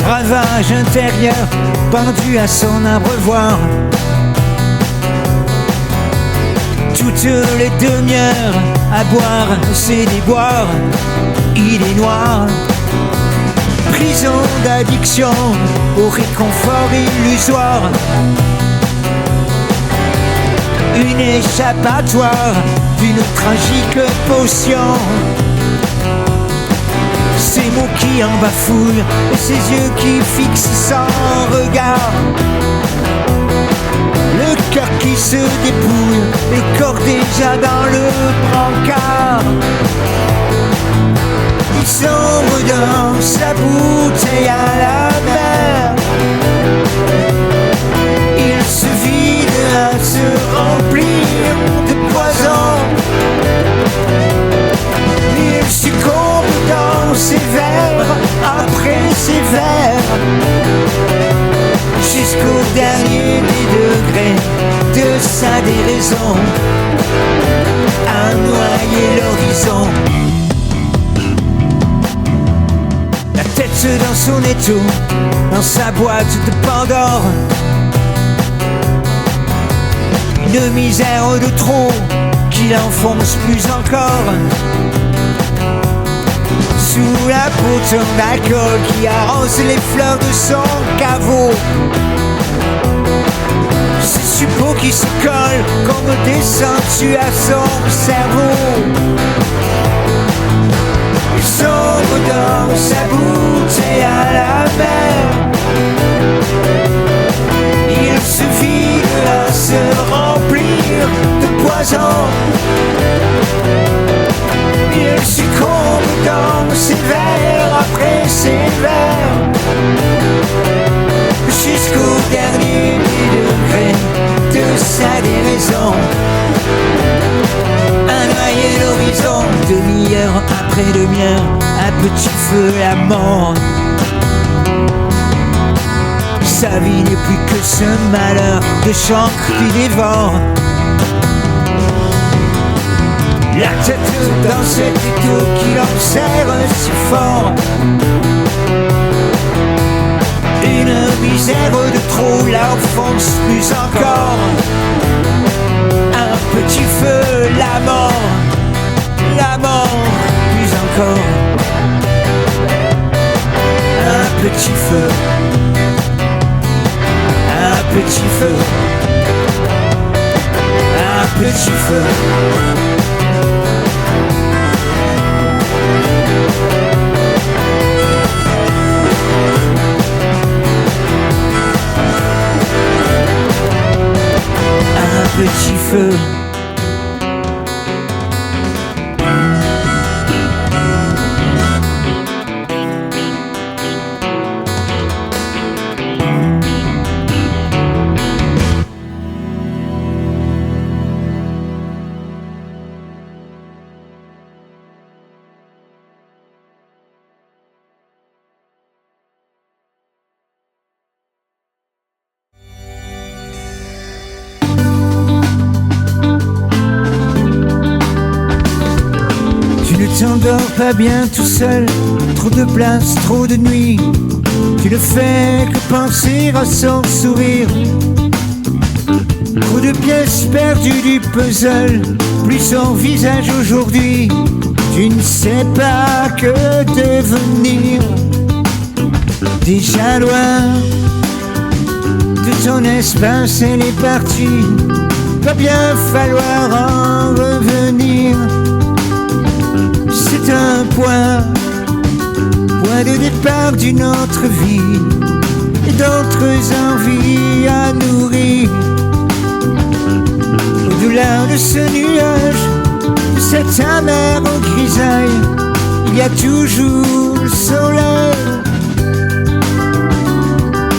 Ravage intérieur, pendu à son abreuvoir. Toutes les demi-heures à boire ses déboires. Il est noir, prison d'addiction au réconfort illusoire. Une échappatoire d'une tragique potion. Ses mots qui en bafouillent et ses yeux qui fixent sans regard. Le cœur qui se dépouille, les corps déjà dans le brancard. Il sombre dans sa bouteille à la mer. Il se vide à se remplir de poison. Il succombe dans ses verres, après ses verres, jusqu'au dernier des degrés de sa déraison, à noyer l'horizon. La tête dans son étau, dans sa boîte de Pandore. Une misère de trop qui l'enfonce plus encore. Sous la poudre d'alcool qui arrose les fleurs de son caveau. Ses suppôts qui se collent comme des sangsues à son cerveau. Il sombre dans sa bouteille à la mer. Il se vide à se remplir de poison. Il succombe dans ses verres, après ses verres, jusqu'au dernier degré de sa déraison, à noyer l'horizon. Demi-heure après demi-heure, à petit feu la mort. Sa vie n'est plus que ce malheur de chancre qui dévore. La tête dans cet étau qui l'observe si fort. Une misère de trop l'enfonce plus encore. Un petit feu, la mort plus encore. Un petit feu, un petit feu, un petit feu. Un petit feu. Tu t'endors pas bien tout seul, trop de place, trop de nuit. Tu ne fais que penser à son sourire. Trop de pièces perdues du puzzle, plus son visage aujourd'hui. Tu ne sais pas que devenir. Déjà loin de ton espace, elle est partie. Va bien falloir en revenir. C'est un point de départ d'une autre vie et d'autres envies à nourrir. Au-delà de ce nuage, de cette amère au grisaille, il y a toujours le soleil.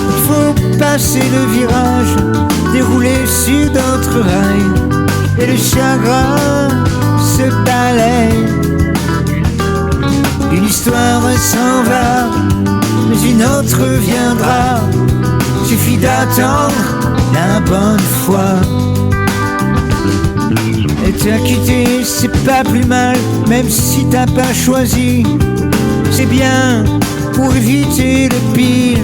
Il faut passer le virage, dérouler sur d'autres rails, et le chagrin se balaye. Une histoire s'en va, mais une autre viendra. Suffit d'attendre la bonne foi. Et t'a quitté, c'est pas plus mal, même si t'as pas choisi. C'est bien pour éviter le pire.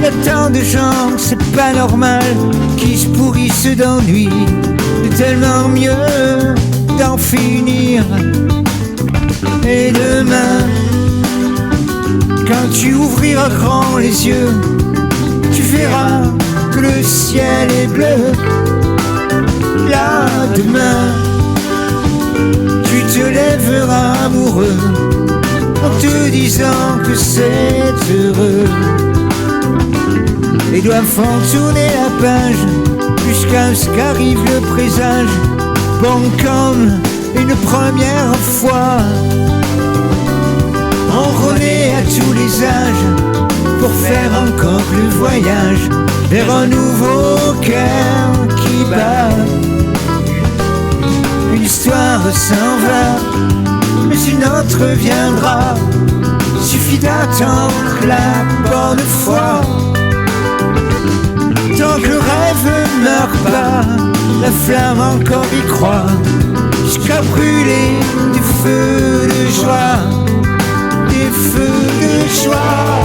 Y a tant de gens, c'est pas normal, qui se pourrissent d'ennui. C'est tellement mieux d'en finir. Et demain, quand tu ouvriras grand les yeux, tu verras que le ciel est bleu. Là, demain, tu te lèveras amoureux en te disant que c'est heureux. Les doigts font tourner la page jusqu'à ce qu'arrive le présage. Bon comme une première fois, enrôlé à tous les âges, pour faire encore le voyage vers un nouveau cœur qui bat. Une histoire s'en va, mais une autre viendra. Suffit d'attendre la bonne foi. Tant que le rêve ne meurt pas, la flamme encore y croit, jusqu'à brûler des feux de joie, des feux de joie.